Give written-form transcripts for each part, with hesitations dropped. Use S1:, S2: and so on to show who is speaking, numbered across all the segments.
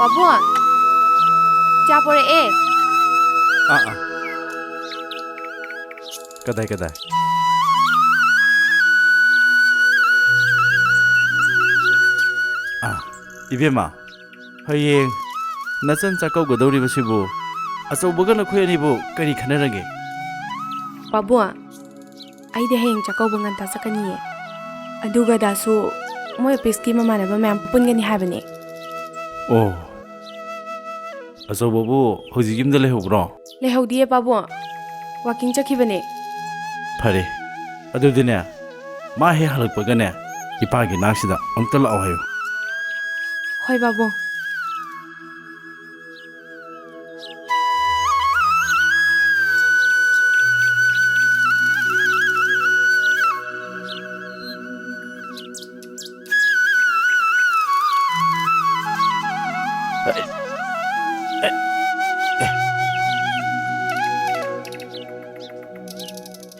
S1: Pabong, Japore
S2: Kadai. Ibema, hayeng, nasan cakau godori basibu, asal bukan aku yang ibu kari khanarage.
S1: Pabong, aide hayeng chakau bangan ta sakani. Aduga dasu moi piski mamana ba mayam pungani habane.
S2: Oh. Asal babu hoji gimda lehubro.
S1: Lehaudie Pabong, walking chakibane.
S2: Pare. Adu dine, ma he halak pagane. Ipagi naksida amtala awayo.
S1: Hoi Pabong.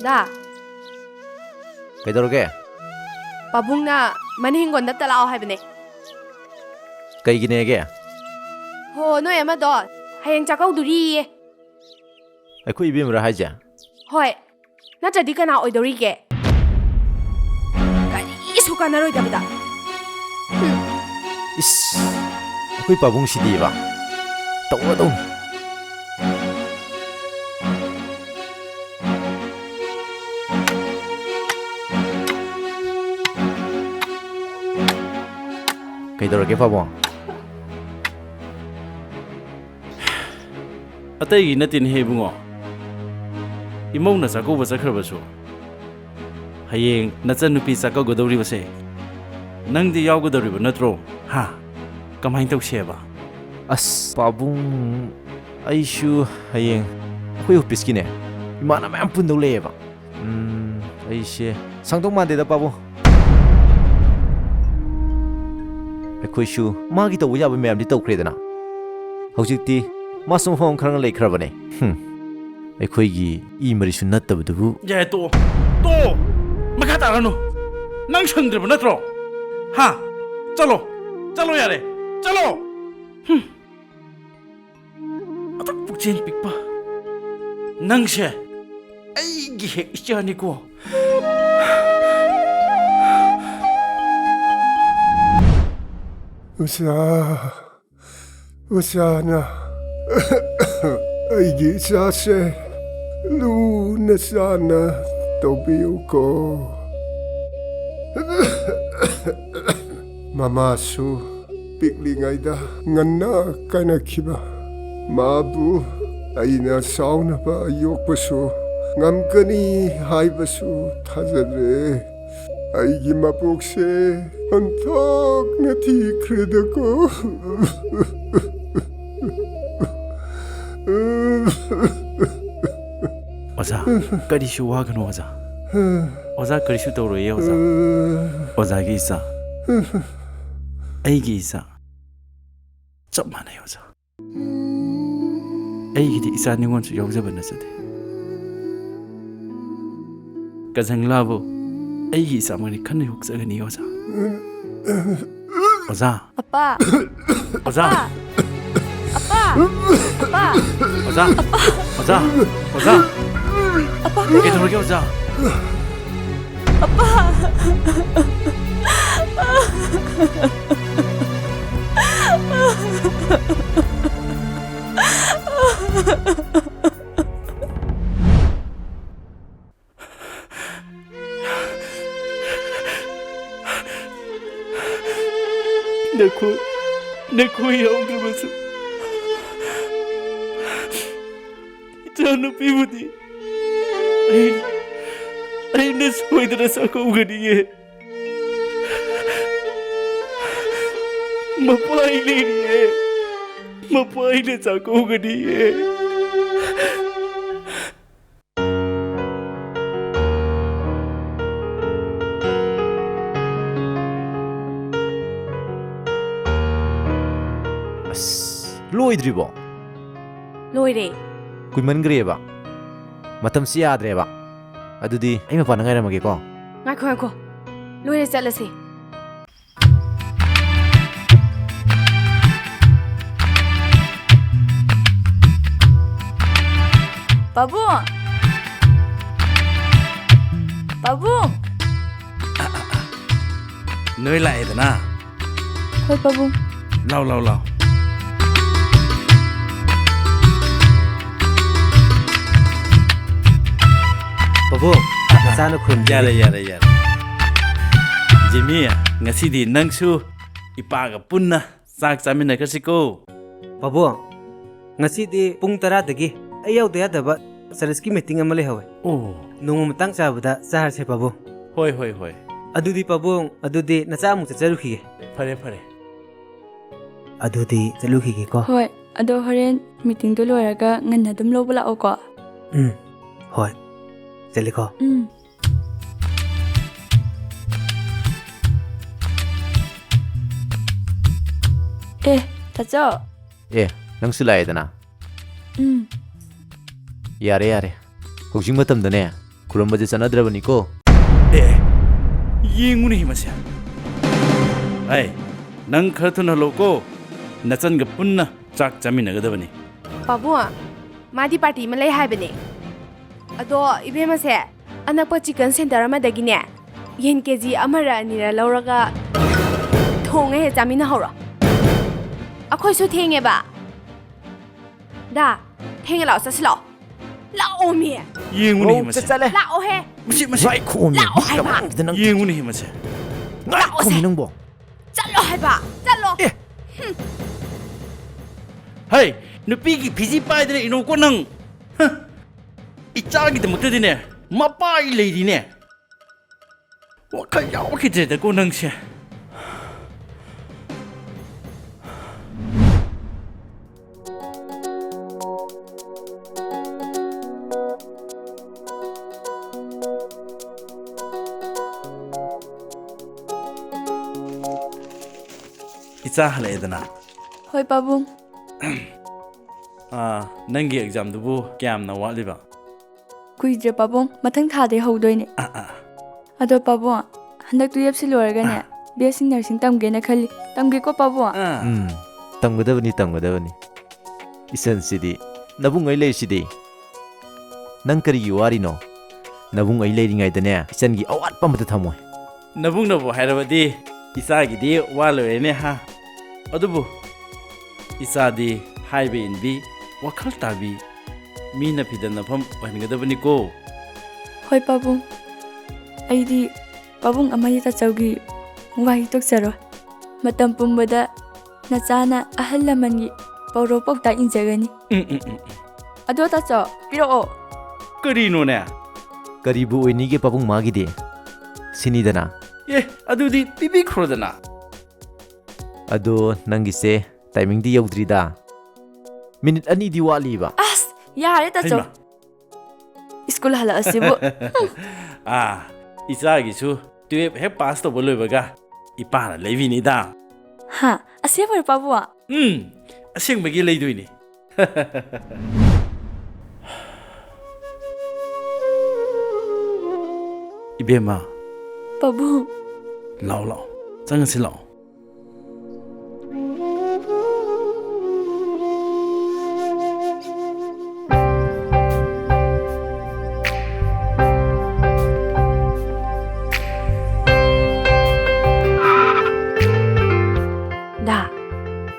S1: Da,
S3: Kaidorge?
S1: Pabong na manhingon na talao habane.
S3: Kaiginege?
S1: Ho, no ema do. Hayeng chakau duri.
S3: Aku ibimra haja.
S1: Hoi, na jadi kana oidori ke. Kari isu kana roi dabada.
S3: Is. Aku pabung sidi ba. Tong. Kaidorge pabung?
S2: Atai natin he bungo. Imong na sakau basa kharbasu. Hayeng nacan nupi sakau godori base. Nang di yaw godori ba natro? Ha. Kamai tau sheba.
S3: As pabung aishu hayeng. Aku office kine. Imana mayam pundau leba. Aishe sangdong mande da pabung. Akoishu magi tau yaba mayam di tau kredana. Hojikti masum hong kharang lei khrabane. Aikoigi imarisu nattabudu.
S2: Ya to. Makata rano. Nang sangdre ba natro? Ha. Chalo yare. Chalo. Atak pukchen pikpa. Nang she. Ai gi he ichani ko.
S4: Usana aigi sase lu nasana tobiuko mamasu piklingaida ngana kanakiba mabu aina saunaba yokpasu ngamkani haibasu thazare aigi mapokse antok nati kredako
S2: Oza, karishu wagano oza. Oza karishu toro ye oza. Oza gi isa. Aigi isa. Chap mana oza. Aigi di isa ningon su yawjaba nasade. Kazang labo. Aigi isa mani kanne huksagani oza. Oza.
S1: Apa.
S2: Oza. Apa. Kaidorge oza. Naku yaudribasu. Janu pibudi. Aina soidra sakau ganiye. Mapaile sakau ganiye.
S3: Loidribo.
S1: Loire.
S3: Kuimangreba. Matam si yadreba. Adudi ai mapana ngairamage ko.
S1: Ngakho. Loire chalase.
S5: ꯄꯥꯕꯨꯡ ꯄꯥꯕꯨꯡ
S2: ꯅꯣꯏ ꯂꯥꯛꯑꯦꯗꯅ
S5: ꯍꯣꯏ ꯄꯥꯕꯨꯡ
S2: ꯂꯥꯎ ꯂꯥꯎ ꯂꯥꯎ
S3: ꯄꯥꯕꯨꯡ ꯅꯆꯥꯅ ꯈꯨꯔꯨꯝ
S2: ꯌꯥꯔꯦ ꯌꯥꯔꯦ ꯌꯥꯔꯦ ꯖꯤꯃꯤ ꯉꯁꯤꯗꯤ ꯅꯪꯁꯨ 이빠가 punna ꯆꯥꯛ ꯆꯥꯃꯤꯟꯅꯈ꯭ꯔꯁꯤꯀꯣ
S6: ꯄꯥꯕꯨꯡ ꯉꯁꯤꯗꯤ ꯄꯨꯡ 10ꯗꯒꯤ ꯑꯩ ꯌꯥꯎꯗ ꯌꯥꯗꯕ ꯁꯔꯚꯤꯁꯀꯤ ꯃꯤꯇꯤꯡ ꯑꯃ ꯂꯩꯍꯧꯋꯦ
S2: ꯑꯣ
S6: ꯅꯣꯡꯃ ꯃꯇꯥꯡ ꯆꯥꯕꯗ ꯆꯥꯔꯁꯦ ꯄꯥꯕꯨꯡ
S2: ꯍꯣꯏ ꯍꯣꯏ ꯍꯣꯏ
S6: ꯑꯗꯨꯗꯤ ꯄꯥꯕꯨꯡ ꯑꯗꯨꯗꯤ ꯅꯆꯥ ꯑꯃꯨꯛ ꯆꯠꯆꯔꯨꯈꯤꯒꯦ
S2: ꯐꯔꯦ ꯐꯔꯦ
S6: ꯑꯗꯨꯗꯤ ꯆꯠꯂꯨꯈꯤꯒꯦꯀꯣ
S5: ꯍꯣꯏ ꯑꯗꯣ ꯍꯣꯔꯦꯟ ꯃꯤꯇꯤꯡꯗꯣ ꯂꯣꯏꯔꯒ ꯉꯟꯅ ꯑꯗꯨꯝ ꯂꯧꯕ ꯂꯥꯛꯑꯣꯀꯣ
S6: ꯍꯣꯏ ꯆꯠꯂꯤꯀꯣ
S5: ꯇꯥꯆꯧ
S3: ꯑꯦ ꯅꯪꯁꯨ ꯂꯥꯛꯑꯦꯗꯅ ꯌꯥꯔꯦ ꯌꯥꯔꯦ ꯍꯧꯖꯤꯛ ꯃꯇꯝꯗꯅꯦ ꯈꯨꯔꯨꯝꯕꯁꯦ ꯆꯠꯅꯗ꯭ꯔꯕꯅꯤꯀꯣ
S2: ꯑꯦ ꯌꯦꯡꯉꯨꯅꯦ ꯃꯁꯦ ꯑꯩ ꯅꯪ ꯈꯔ ꯊꯨꯅ ꯍꯜꯂꯛꯎꯀꯣ ꯅꯆꯟꯒ ꯄꯨꯟꯅ ꯆꯥꯛ ꯆꯥꯃꯤꯟꯅꯒꯗꯕꯅꯤ
S1: ꯄꯥꯕꯨꯡ ꯃꯥꯗꯤ ꯄꯥꯔꯇꯤ ꯑꯃ ꯂꯩ ꯍꯥꯏꯕꯅꯦ ꯑꯗꯣ 이베ꯃꯁꯦ ꯑꯅꯛꯄ ꯆꯤꯀꯟ ꯁꯦꯟꯇꯔ ꯑꯃꯗꯒꯤꯅꯦ ꯌꯦꯟ ꯀꯦꯖꯤ 1-2 ꯂꯧꯔꯒ ꯊꯣꯡꯉ ꯍꯦꯛ ꯆꯥꯃꯤꯟꯅꯍꯧꯔꯣ ꯑꯩꯈꯣꯏꯁꯨ ꯊꯦꯡꯉꯦꯕ ꯗꯥ ꯊꯦꯡꯉꯦ ꯂꯥꯛꯑꯣ ꯆꯠꯁꯤ ꯂꯥꯛꯑꯣ ꯃꯤ
S2: ꯌꯦꯡꯉꯨꯅꯦ ꯃꯁꯦ
S3: ꯆꯠꯂꯦ
S1: ꯂꯥꯛꯑꯣꯍꯦ
S2: ꯃꯁꯤ ꯃꯁꯤ
S1: ꯂꯥꯛꯑꯣ ꯍꯥꯏꯕ
S2: ꯌꯦꯡꯉꯨꯅꯦ ꯃꯁꯦ
S3: ꯈꯣꯝꯃꯤ ꯅꯪꯕꯣ
S1: ꯆꯠꯂꯣ ꯍꯥꯏꯕ ꯆꯠꯂꯣ
S2: ꯍꯩ ꯅꯨꯄꯤꯒꯤ ꯐꯤꯖꯤ ꯄꯥꯏꯗꯅ ꯏꯅꯣꯀꯣ ꯅꯪ 이짝이ꯗꯃꯛꯇꯗꯤꯅꯦ ꯃꯄꯥꯏ ꯂꯩꯔꯤꯅꯦ ꯋꯥꯈꯜ ꯌꯥꯎꯈꯤꯗ꯭ꯔꯦꯗꯀꯣ ꯅꯪꯁꯦ 이짜 할래드나
S5: ꯍꯣꯏ ꯄꯥꯕꯨꯡ
S2: ꯅꯪꯒꯤ ꯑꯦꯛꯖꯥꯝꯗꯨꯕꯨ ꯀꯌꯥꯝꯅ ꯋꯥꯠꯂꯤꯕ
S5: ꯀꯨꯏꯗ꯭ꯔꯦ ꯄꯥꯕꯨꯡ ꯃꯊꯪ ꯊꯥꯗꯩ ꯍꯧꯗꯣꯏꯅꯦ ꯑꯗꯣ ꯄꯥꯕꯨꯡ ꯍꯟꯗꯛ 12ꯁꯤ ꯂꯣꯏꯔꯒꯅꯦ BSc ꯅꯔꯁꯤꯡ ꯇꯝꯒꯦꯅ ꯈꯜꯂꯤ ꯇꯝꯒꯦꯀꯣ ꯄꯥꯕꯨꯡ
S3: ꯇꯝꯒꯗꯕꯅꯤ ꯏꯆꯟꯁꯤꯗꯤ ꯅꯕꯨꯡ ꯑꯩ ꯂꯩꯔꯤꯁꯤꯗꯤ ꯅꯪ ꯀꯔꯤꯒꯤ ꯋꯥꯔꯤꯅꯣ ꯅꯕꯨꯡ ꯑꯩ ꯂꯩꯔꯤꯉꯩꯗꯅꯦ ꯏꯆꯟꯒꯤ ꯑꯋꯥꯠꯄ ꯑꯃꯠꯇ ꯊꯝꯃꯣꯏ
S2: ꯅꯕꯨꯡꯅꯕꯨ ꯍꯥꯏꯔꯕꯗꯤ ꯏꯆꯥꯒꯤꯗꯤ ꯋꯥ ꯂꯣꯏꯔꯦꯅꯦ ꯍꯥ ꯑꯗꯨꯕꯨ 이짜ꯗꯤ ꯍꯥꯏꯕ ꯏꯟꯕꯤ ꯋꯥꯈꯜ ꯇꯥꯕꯤ ꯃꯤꯅ ꯐꯤꯗꯅꯐꯝ ꯑꯣꯏꯍꯟꯒꯗꯕꯅꯤꯀꯣ
S5: ꯍꯣꯏ ꯄꯥꯕꯨꯡ ꯑꯩꯗꯤ ꯄꯥꯕꯨꯡ ꯑꯃꯗꯤ ꯇꯥꯆꯧꯒꯤ ꯋꯥꯍꯩ ꯇꯣꯛꯆꯔꯣꯏ ꯃꯇꯝ ꯄꯨꯝꯕꯗ ꯅꯆꯥꯅ ꯑꯍꯜ ꯂꯃꯟꯒꯤ ꯄꯧꯔꯧ ꯄꯥꯎꯇꯥꯛ ꯏꯟꯖꯒꯅꯤ ꯑꯗꯣ ꯇꯥꯆꯧ ꯄꯤꯔꯛꯑꯣ
S2: ꯀꯔꯤꯅꯣꯅꯦ
S3: ꯀꯔꯤꯕꯨ ꯑꯣꯏꯅꯤꯒꯦ ꯄꯥꯕꯨꯡ ꯃꯥꯒꯤꯗꯤ ꯁꯤꯅꯤꯗꯅ
S2: ꯑꯗꯨꯗꯤ ꯄꯤꯕꯤꯈ꯭ꯔꯣꯗꯅ
S3: ꯑꯗꯣ ꯅꯪꯒꯤꯁꯦ ꯇꯥꯏꯃꯤꯡꯗꯤ ꯌꯧꯗ꯭ꯔꯤꯗ ꯃꯤꯅꯤꯠ 2ꯗꯤ ꯋꯥꯠꯂꯤꯕ
S5: ꯑꯁ ꯌꯥꯔꯦ ꯇꯥꯆꯧ ꯁ꯭ꯀꯨꯜ ꯍꯜꯂꯛꯑꯁꯤꯕꯨ
S2: 이짜ꯒꯤꯁꯨ 12 ꯍꯦꯛ ꯄꯥꯁ ꯇꯧꯕ ꯂꯣꯏꯕꯒ 이빠ꯅ ꯂꯩꯕꯤꯅꯤꯗ
S5: ꯍꯥ ꯑꯁꯦꯡꯕꯔꯣ ꯄꯥꯕꯨꯡ
S2: ꯑꯁꯦꯡꯕꯒꯤ ꯂꯩꯗꯣꯏꯅꯤ 이베마
S5: ꯄꯥꯕꯨꯡ
S2: ꯂꯥꯎ ꯂꯥꯎ ꯆꯪꯉꯁꯤ ꯂꯥꯎ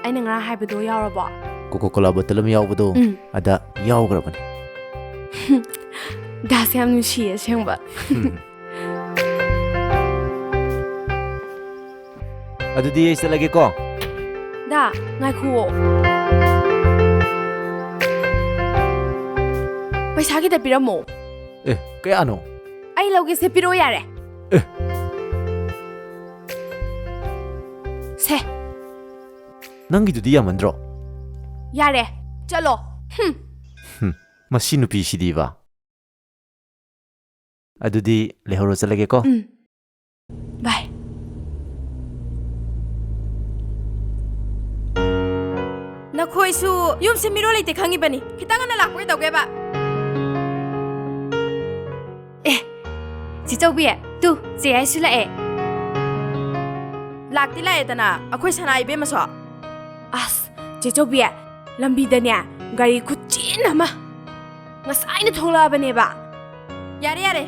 S1: ꯑꯩꯅ ꯉꯔꯥꯡ ꯍꯥꯏꯕꯗꯣ ꯌꯥꯎꯔꯕꯣ
S3: ꯀꯣꯀꯣ ꯀꯣꯂꯥ ꯕꯣꯇꯜ ꯑꯃ ꯌꯥꯎꯕꯗꯣ ꯑꯗ ꯌꯥꯎꯈ꯭ꯔꯕꯅꯤ
S1: ꯗꯥꯁꯦ ꯌꯥꯝ ꯅꯨꯡꯁꯤꯌꯦ ꯑꯁꯦꯡꯕ
S3: ꯑꯗꯨꯗꯤ ꯑꯩ ꯆꯠꯂꯒꯦꯀꯣ
S1: ꯗꯥ ꯉꯥꯏꯈꯨꯑꯣ ꯄꯩꯁꯥ ꯈꯤꯇ ꯄꯤꯔꯝꯃꯣ
S3: ꯀꯌꯥꯅꯣ
S1: ꯑꯩ ꯂꯧꯒꯦꯁꯦ ꯄꯤꯔꯛꯑꯣ ꯌꯥꯔꯦ ꯁꯦ
S3: ꯅꯪꯒꯤꯗꯨꯗꯤ ꯌꯥꯝꯃꯟꯗ꯭ꯔꯣ
S1: ꯌꯥꯔꯦ ꯆꯠꯂꯣ
S3: ꯃꯁꯤ ꯅꯨꯄꯤꯁꯤꯗꯤꯕ ꯑꯗꯨꯗꯤ ꯂꯩꯍꯧꯔ ꯆꯠꯂꯒꯦꯀꯣ
S1: ꯕꯥꯏ ꯅꯈꯣꯏꯁꯨ ꯌꯨꯝꯁꯦ ꯃꯤꯔꯣꯜ ꯂꯩꯇꯦ ꯈꯪꯉꯤꯕꯅꯤ ꯈꯤꯇꯪ ꯉꯟꯅ ꯂꯥꯛꯄ ꯀꯩꯗꯧꯒꯦꯕ ꯆꯤꯆꯧꯕꯤ ꯇꯨ ꯆꯦ ꯑꯩꯁꯨ ꯂꯥꯛꯑꯦ ꯂꯥꯛꯇꯤ ꯂꯥꯛꯑꯦꯗꯅ ꯑꯩꯈꯣꯏ ꯁꯅꯥ 이베ꯃꯁꯨ ꯑꯁ ꯆꯦꯆꯧꯕꯤ ꯂꯝꯕꯤꯗꯅꯦ ꯒꯥꯔꯤ ꯈꯨꯆꯤꯟ ꯑꯃ ꯉꯁꯥꯏꯅ ꯊꯣꯛꯂꯛꯑꯕꯅꯦꯕ ꯌꯥꯔꯦ ꯌꯥꯔꯦ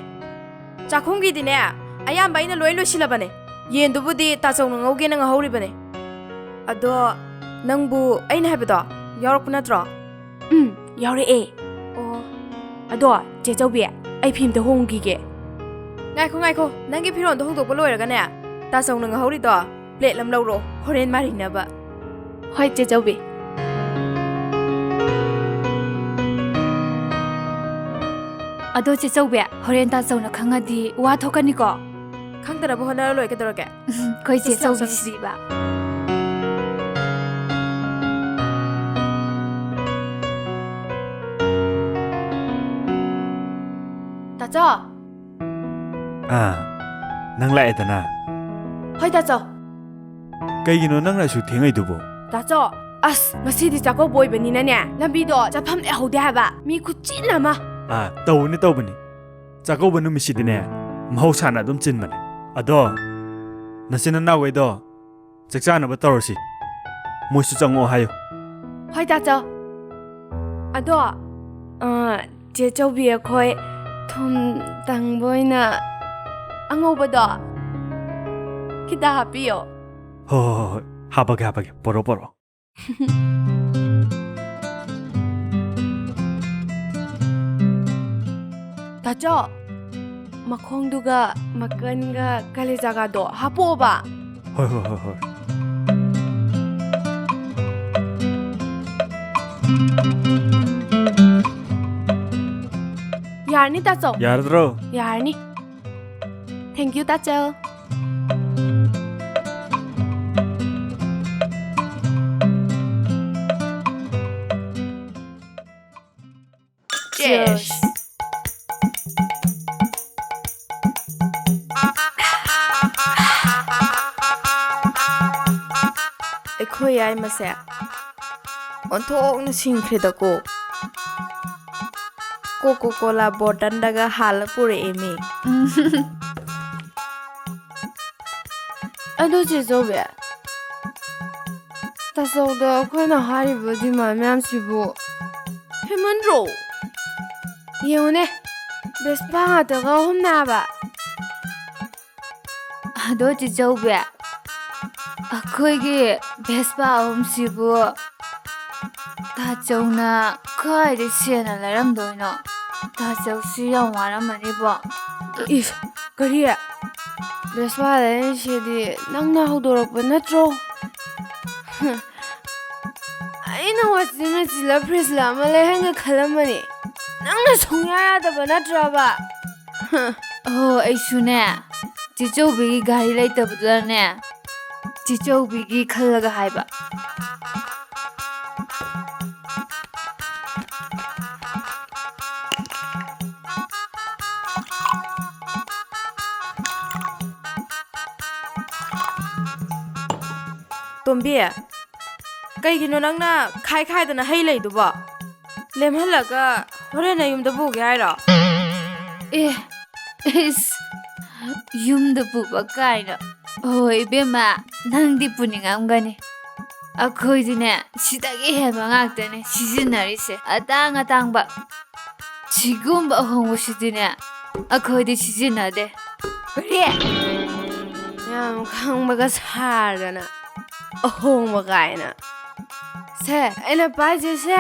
S1: ꯆꯥꯛꯈꯨꯝꯒꯤꯗꯤꯅꯦ ꯑꯌꯥꯝꯕ ꯑꯩꯅ ꯂꯣꯏ ꯂꯣꯏꯁꯤꯜꯂꯕꯅꯦ ꯌꯦꯟꯗꯨꯕꯨꯗꯤ ꯇꯥꯆꯧꯅ ꯉꯧꯒꯦꯅ ꯉꯧꯍꯧꯔꯤꯕꯅꯦ ꯑꯗꯣ ꯅꯪꯕꯨ ꯑꯩꯅ ꯍꯥꯏꯕꯗꯣ ꯌꯥꯎꯔꯛꯄ ꯅꯠꯇ꯭ꯔꯣ ꯌꯥꯎꯔꯛꯑꯦ ꯑꯣ ꯑꯗꯣ ꯆꯦ ꯆꯧꯕꯤ ꯑꯩ ꯐꯤ ꯑꯝꯇ ꯍꯣꯡꯈꯤꯒꯦ ꯉꯥꯏꯈꯣ ꯅꯪꯒꯤ ꯐꯤꯔꯣꯟꯗꯣ ꯍꯣꯡꯗꯣꯛꯄ ꯂꯣꯏꯔꯒꯅꯦ ꯇꯥꯆꯧꯅ ꯉꯍꯧꯔꯤꯗꯣ ꯄ꯭ꯂꯦꯠ ꯑꯃ ꯂꯧꯔꯣ ꯍꯣꯔꯦꯟ ꯃꯥꯔꯤꯅꯕ ꯍꯣꯏ ꯆꯦ ꯆꯧꯕꯤ
S5: ꯑꯗꯣ ꯆꯦ ꯆꯧꯕꯤ ꯍꯣꯔꯦꯟ ꯇꯥꯆꯧꯅ ꯈꯪꯉꯗꯤ ꯋꯥ ꯊꯣꯛꯀꯅꯤꯀꯣ
S1: ꯈꯪꯗꯅꯕ ꯍꯣꯠꯅꯔ ꯂꯣꯏ ꯀꯩꯗꯧꯔꯒꯦ
S5: ꯑꯩꯈꯣꯏ ꯆꯦ ꯆꯧꯕꯤꯁꯤꯕ
S1: ꯇꯥꯆꯧ
S7: ꯅꯪ ꯂꯥꯛꯑꯦꯗꯅ
S1: ꯍꯣꯏ ꯇꯥꯆꯧ
S7: ꯀꯩꯒꯤꯅꯣ ꯅꯪꯅ ꯑꯁꯨꯛ ꯊꯦꯡꯉꯩꯗꯨꯕꯣ
S1: ꯇꯥꯆꯧ ꯑꯁ ꯉꯁꯤꯗꯤ ꯆꯥꯛꯀꯧꯕ ꯑꯣꯏꯕꯅꯤꯅꯅꯦ ꯂꯝꯕꯤꯗꯣ ꯆꯠꯐꯝ ꯂꯩꯍꯧꯗꯦ ꯍꯥꯏꯕ ꯃꯤ ꯈꯨꯆꯤꯟ ꯑꯃ
S7: ꯇꯧꯕꯅꯤ ꯆꯥꯛꯀꯧꯕ ꯅꯨꯃꯤꯠꯁꯤꯗꯤꯅꯦ ꯃꯍꯧꯁꯥꯅ ꯑꯗꯨꯝ ꯆꯤꯟꯕꯅꯦ ꯑꯗꯣ ꯅꯆꯤꯟ ꯅꯅꯥꯎꯈꯩꯗꯣ ꯆꯥꯛ ꯆꯥꯅꯕ ꯇꯧꯔꯁꯤ ꯃꯣꯏꯁꯨ ꯆꯪꯉꯛꯑꯣ ꯍꯥꯏꯌꯨ
S1: ꯍꯣꯏ ꯇꯥꯆꯧ ꯑꯗꯣ ꯆꯦ ꯆꯧꯕꯤ ꯑꯩꯈꯣꯏ ꯊꯨꯝ ꯇꯪꯕ ꯑꯣꯏꯅ ꯑꯉꯧꯕꯗꯣ ꯈꯤꯇ ꯍꯥꯞꯄꯤꯌꯣ
S7: ꯍꯣꯏ ꯍꯥꯞꯄꯒꯦ ꯄꯣꯔꯣ
S1: ꯇꯥꯆꯧ ꯃꯈꯣꯡꯗꯨꯒ ꯃꯀꯟꯒ ꯀꯥꯂꯦꯖꯥꯒꯗꯣ ꯍꯥꯞꯄꯣꯛꯑꯣꯕ
S7: ꯍꯣꯏ
S1: ꯌꯥꯔꯅꯤ ꯇꯥꯆꯧ
S7: ꯌꯥꯔꯗ꯭ꯔꯣ
S1: ꯌꯥꯔꯅꯤ ꯊꯦꯡꯛ ꯌꯨ ꯇꯥꯆꯧ Cheers. ꯑꯩꯈꯣꯏ ꯌꯥꯏꯃꯁꯦ ꯑꯣꯟꯊꯣꯛꯅ ꯁꯤꯡꯈ꯭ꯔꯦꯗꯀꯣ ꯀꯣꯀꯣ ꯀꯣꯂꯥ ꯕꯣꯇꯜꯗꯒ ꯍꯥꯜꯂ ꯄꯨꯔꯛꯑꯦꯃꯤ ꯑꯗꯨ ꯆꯦ ꯆꯧꯕꯤ ꯇꯥꯆꯧꯗ ꯑꯩꯈꯣꯏꯅ ꯍꯥꯏꯔꯤꯕ ꯗꯤꯃꯥꯟ ꯃꯌꯥꯝꯁꯤꯕꯨ ꯍꯦꯃꯟꯗ꯭ꯔꯣ ꯌꯦꯡꯉꯨꯅꯦ ꯕꯦꯁꯄꯥ ꯉꯥꯛꯇꯒ ꯑꯍꯨꯝꯅꯦ ꯍꯥꯏꯕ
S5: ꯑꯗꯣ ꯆꯦ ꯆꯧꯕꯤ ꯑꯩꯈꯣꯏꯒꯤ ꯚꯦꯁꯄꯥ ꯑꯍꯨꯝꯁꯤꯕꯨ ꯇꯥꯆꯧꯅ ꯀꯥꯏꯗ ꯁꯦꯟꯅ ꯂꯩꯔꯝꯗꯣꯏꯅꯣ ꯇꯥꯆꯧꯁꯤ ꯌꯥꯝ ꯋꯥꯔꯝꯃꯅꯤꯕꯣ
S1: ꯏꯁ ꯀꯔꯤ ꯕꯦꯁꯄꯥ ꯂꯩꯔꯤꯁꯤꯗꯤ ꯅꯪꯅ ꯍꯧꯗꯣꯔꯛꯄ ꯅꯠꯇ꯭ꯔꯣ ꯑꯩꯅ ꯋꯥꯆꯤꯡ ꯃꯦꯆꯤꯟꯂ ꯐ꯭ꯔꯤꯖꯂ ꯑꯃ ꯂꯩꯍꯟꯒꯦ ꯈꯜꯂꯝꯕꯅꯤ ꯅꯪꯅ ꯁꯨꯡꯌꯥ ꯌꯥꯗꯕ ꯅꯠꯇ꯭ꯔꯕ
S5: ꯑꯣ ꯑꯩꯁꯨꯅꯦ ꯆꯦꯆꯧꯕꯤꯒꯤ ꯒꯥꯔꯤ ꯂꯩꯇꯕꯗꯨꯗꯅꯦ ꯆꯦꯆꯧꯕꯤꯒꯤ ꯈꯜꯂꯒ ꯍꯥꯏꯕ
S1: ꯇꯣꯝꯕꯤ ꯀꯩꯒꯤꯅꯣ ꯅꯪꯅ ꯈꯥꯏꯗꯅ ꯍꯩ ꯂꯩꯗꯨꯕꯣ ꯂꯦꯝꯍꯜꯂꯒ ꯍꯣꯔꯦꯟ ꯌꯨꯝꯗ ꯄꯨꯒꯦ ꯍꯥꯏꯔꯣ
S5: ꯏꯁ ꯌꯨꯝꯗ ꯄꯨꯕ ꯀꯥꯏꯅ ꯍꯣꯏ ꯏꯕꯦꯝꯃ ꯅꯪꯗꯤ ꯄꯨꯅꯤꯡꯉꯝꯒꯅꯤ ꯑꯩꯈꯣꯏꯗꯤꯅꯦ ꯁꯤꯗꯒꯤ ꯍꯦꯟꯕ ꯉꯥꯛꯇꯅꯦ ꯁꯤꯖꯤꯟꯅꯔꯤꯁꯦ ꯑꯇꯥꯡꯕ ꯁꯤꯒꯨꯝꯕ ꯑꯍꯣꯡꯕꯁꯤꯗꯤꯅꯦ ꯑꯩꯈꯣꯏꯗꯤ ꯁꯤꯖꯤꯟꯅꯗꯦ ꯀꯔꯤ
S1: ꯌꯥꯝ ꯈꯪꯕꯒ ꯁꯥꯔꯗꯅ ꯑꯍꯣꯡꯕ ꯀꯥꯏꯅ ꯁꯦ ꯑꯩꯅ ꯄꯥꯏꯖꯦꯁꯦ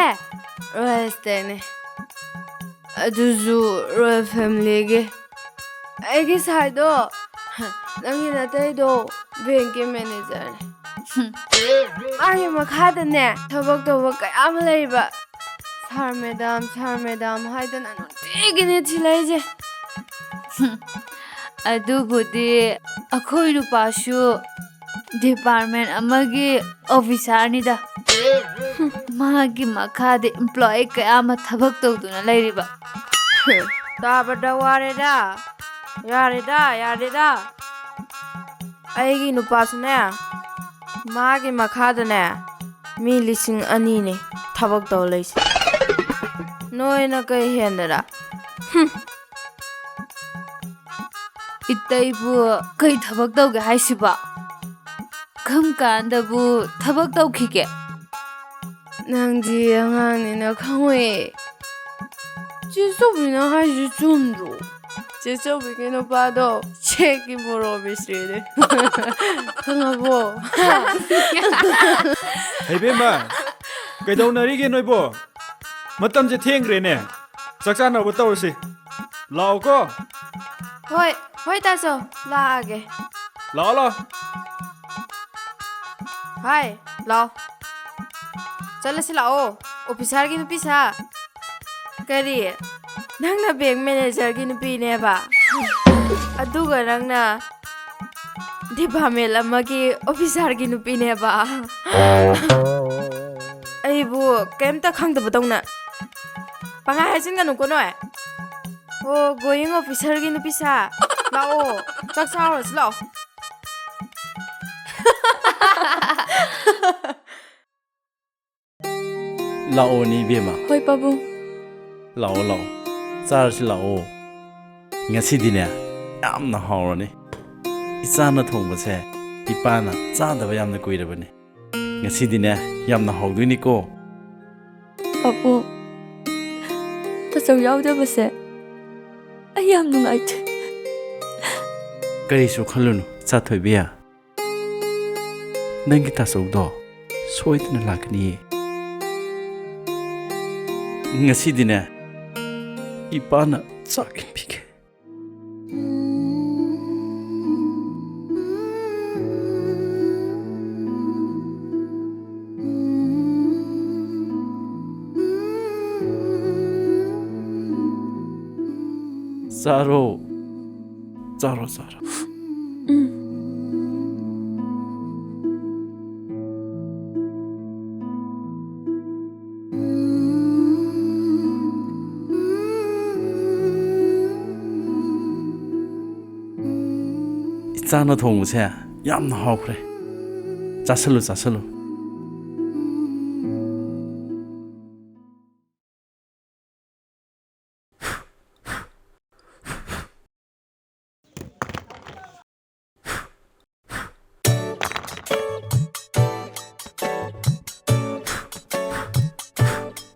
S1: ꯔꯣꯌꯦꯜ ꯏꯁꯇꯦꯠꯅꯦ ꯑꯗꯨꯁꯨ ꯔꯣꯌꯦꯜ ꯐꯦꯃꯤꯂꯤꯒꯤ ꯑꯩꯒꯤ ꯁꯥꯏꯗꯣ ꯅꯪꯒꯤ ꯅꯇꯩꯗꯣ ꯕꯦꯡꯀꯤ ꯃꯦꯅꯦꯖꯔꯅꯦ ꯃꯥꯒꯤ ꯃꯈꯥꯗꯅꯦ ꯊꯕꯛ ꯇꯧꯕ ꯀꯌꯥ ꯑꯃ ꯂꯩꯕ ꯁꯥꯔ ꯃꯦꯗꯥꯝ ꯍꯥꯏꯗꯅ ꯅꯨꯡꯇꯤꯒꯤꯅꯦ ꯊꯤꯜꯂꯛꯏꯁꯦ
S5: ꯑꯗꯨꯕꯨꯗꯤ ꯑꯩꯈꯣꯏ ꯅꯨꯄꯥꯁꯨ ꯗꯤꯄꯥꯔꯠꯃꯦꯟ ꯑꯃꯒꯤ ꯑꯣꯐꯤꯁꯥꯔꯅꯤꯗ ꯃꯥꯒꯤ ꯃꯈꯥꯗ ꯏꯝꯄ꯭ꯂꯣꯌꯤ ꯀꯌꯥ ꯑꯃ ꯊꯕꯛ ꯇꯧꯗꯨꯅ ꯂꯩꯔꯤꯕ
S1: ꯇꯥꯕꯗ ꯋꯥꯔꯦꯗ ꯌꯥꯔꯦꯗ ꯑꯩꯒꯤ ꯅꯨꯄꯥꯁꯨꯅꯦ ꯃꯥꯒꯤ ꯃꯈꯥꯗꯅꯦ ꯃꯤ 2,000ꯅꯦ ꯊꯕꯛ ꯇꯧ ꯂꯩꯁꯦ ꯅꯣꯏꯅ ꯀꯩ ꯍꯦꯟꯗꯔ
S5: ꯏꯇꯩꯕꯨ ꯀꯩ ꯊꯕꯛ ꯇꯧꯒꯦ ꯍꯥꯏꯁꯤꯕ ꯀꯔꯝ ꯀꯥꯟꯗꯕꯨ ꯊꯕꯛ ꯇꯧꯈꯤꯒꯦ
S1: ꯅꯪꯗꯤ ꯑꯉꯥꯡꯅꯤꯅ ꯈꯪꯉꯣꯏ ꯆꯦꯆꯧꯕꯤꯅ ꯍꯥꯏꯁꯤ ꯆꯨꯝꯗ꯭ꯔꯣ? ꯆꯦꯆꯧꯕꯤꯒꯤ ꯅꯨꯄꯥꯗꯣ ꯆꯦꯛꯀꯤ ꯕꯣꯔꯣ ꯃꯤꯁꯇ꯭ꯔꯤꯅꯦ. ꯈꯪꯉꯕꯣ?
S7: ꯍꯩꯕꯦꯝꯃ ꯀꯩꯗꯧꯅꯔꯤꯒꯦ ꯅꯣꯏꯕꯣ? ꯃꯇꯝꯁꯦ ꯊꯦꯡꯈ꯭ꯔꯦꯅꯦ. ꯆꯥꯛ ꯆꯥꯅꯕ ꯇꯧꯔꯁꯤ. ꯂꯥꯛꯑꯣꯀꯣ.
S1: ꯍꯣꯏ, ꯍꯣꯏ ꯇꯥꯆꯧ, ꯂꯥꯛꯑꯒꯦ.
S7: ꯂꯥꯛꯑꯣ ꯂꯥꯛꯑꯣ.
S1: ꯍꯥꯏ, ꯂꯥꯛꯑꯣ. ꯆꯠꯂꯁꯤ ꯂꯥꯛꯑꯣ. ꯑꯣꯐꯤꯁꯥꯔꯒꯤ ꯅꯨꯄꯤ ꯁꯥ. ꯀꯔꯤ? ꯅꯪꯅ ꯕꯦꯡ ꯃꯦꯅꯦꯖꯔꯒꯤ ꯅꯨꯄꯤꯅꯦꯕ? ꯑꯗꯨꯒ ꯅꯪꯅ ꯗꯤꯄꯥꯔꯠꯃꯦꯟ ꯑꯃꯒꯤ ꯑꯣꯐꯤꯁꯥꯔꯒꯤ ꯅꯨꯄꯤꯅꯦꯕ? ꯑꯩꯕꯨ ꯀꯩꯝꯇ ꯈꯪꯗꯕꯗꯧꯅ ꯄꯪꯍꯥꯏ ꯍꯥꯏꯖꯤꯟꯒꯅꯨꯀꯣ ꯅꯣꯏ. ꯑꯣ, ꯒꯣꯌꯤꯡ ꯑꯣꯐꯤꯁꯥꯔꯒꯤ ꯅꯨꯄꯤ ꯁꯥ. ꯂꯥꯛꯑꯣ, ꯆꯥꯛ ꯆꯥꯔꯨꯔꯁꯤ ꯂꯥꯛꯑꯣ.
S2: ꯂꯥꯛꯑꯣꯅꯦ ꯏꯕꯦꯝꯃ.
S5: ꯍꯣꯏ ꯄꯥꯕꯨꯡ.
S2: ꯂꯥꯛꯑꯣ ꯂꯥꯛꯑꯣ. ꯆꯥꯔꯁꯤ ꯂꯥꯛꯑꯣ. ꯉꯁꯤꯗꯤꯅꯦ ꯌꯥꯝꯅ ꯍꯥꯎꯔꯅꯤ. ꯏꯆꯥꯅ ꯊꯣꯡꯕꯁꯦ ꯏꯄꯥꯅ ꯆꯥꯗꯕ ꯌꯥꯝꯅ ꯀꯨꯏꯔꯕꯅꯤ. ꯉꯁꯤꯗꯤꯅꯦ ꯌꯥꯝꯅ ꯍꯥꯎꯗꯣꯏꯅꯤꯀꯣ.
S5: ꯄꯥꯕꯨꯡ, ꯇꯥꯆꯧ ꯌꯥꯎꯗꯕꯁꯦ ꯑꯩ ꯌꯥꯝ ꯅꯨꯡꯉꯥꯏꯇꯦ.
S2: ꯀꯔꯤꯁꯨ ꯈꯜꯂꯨꯅꯨ ꯆꯥꯊꯣꯏꯕꯤ. ꯅꯪꯒꯤ ꯇꯥꯆꯧꯗꯣ ꯁꯣꯏꯗꯅ ꯂꯥꯛꯀꯅꯤꯌꯦ. ꯉꯁꯤꯗꯤꯅꯦ ꯏꯄꯥꯅ ꯆꯥꯛ ꯏꯟꯕꯤꯒꯦ. Zaro. Zaro, Zaro. 이짜나 동무새 얌나 하오그래. 짜슬로 짜슬로.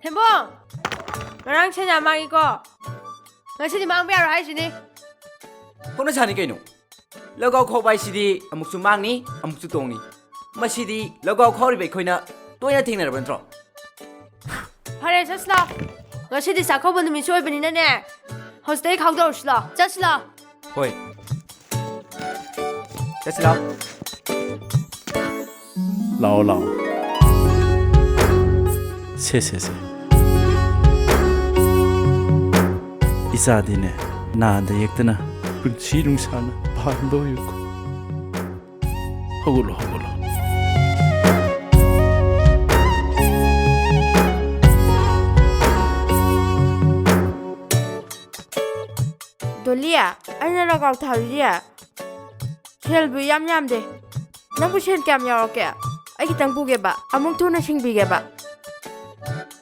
S1: ꯊꯦꯝꯕꯣꯡ, ꯉꯔꯥꯡ ꯁꯦꯟꯌꯥ ꯃꯥꯡꯉꯤꯀꯣ. ꯉꯁꯤꯗꯤ ꯃꯥꯡꯕ ꯌꯥꯔꯣꯏ ꯍꯥꯏꯁꯤꯅꯤ.
S8: ꯍꯣꯠꯅ ꯁꯥꯅꯤ ꯀꯩꯅꯣ? ꯂꯧꯒꯥꯎ ꯈꯥꯎꯕ ꯍꯥꯏꯁꯤꯗꯤ ꯑꯃꯨꯛꯁꯨ ꯃꯥꯡꯅꯤ ꯑꯃꯨꯛꯁꯨ ꯇꯣꯡꯅꯤ. ꯃꯁꯤꯗꯤ ꯂꯧꯒꯥꯎ ꯈꯥꯎꯔꯤꯕ ꯑꯩꯈꯣꯏꯅ ꯇꯣꯏꯅ ꯊꯦꯡꯅꯔꯕ ꯅꯠꯇ꯭ꯔꯣ?
S1: ꯐꯔꯦ, ꯆꯠꯁꯤ ꯂꯥꯎ. ꯉꯁꯤꯗꯤ ꯆꯥꯛꯀꯧꯕ ꯅꯨꯃꯤꯠꯁꯨ ꯑꯣꯏꯕꯅꯤꯅꯅꯦ, ꯍꯧꯖꯤꯛꯇꯩ ꯈꯥꯎꯗꯧꯔꯁꯤ ꯂꯥꯎ. ꯆꯠꯁꯤ ꯂꯥꯎ.
S8: ꯍꯣꯏ. ꯆꯠꯁꯤ ꯂꯥꯎ.
S2: 라오 라오. 세세세. 이사디네 나한테 얘기나 불치 룽사는 반도였고. 허굴로 허굴로. 돌리야, 아니라 가고 달리야. 헬부 얌얌데. 너무 신기 안 열게. 아기 땅 보게 봐. 아무 돈을 신비게 봐.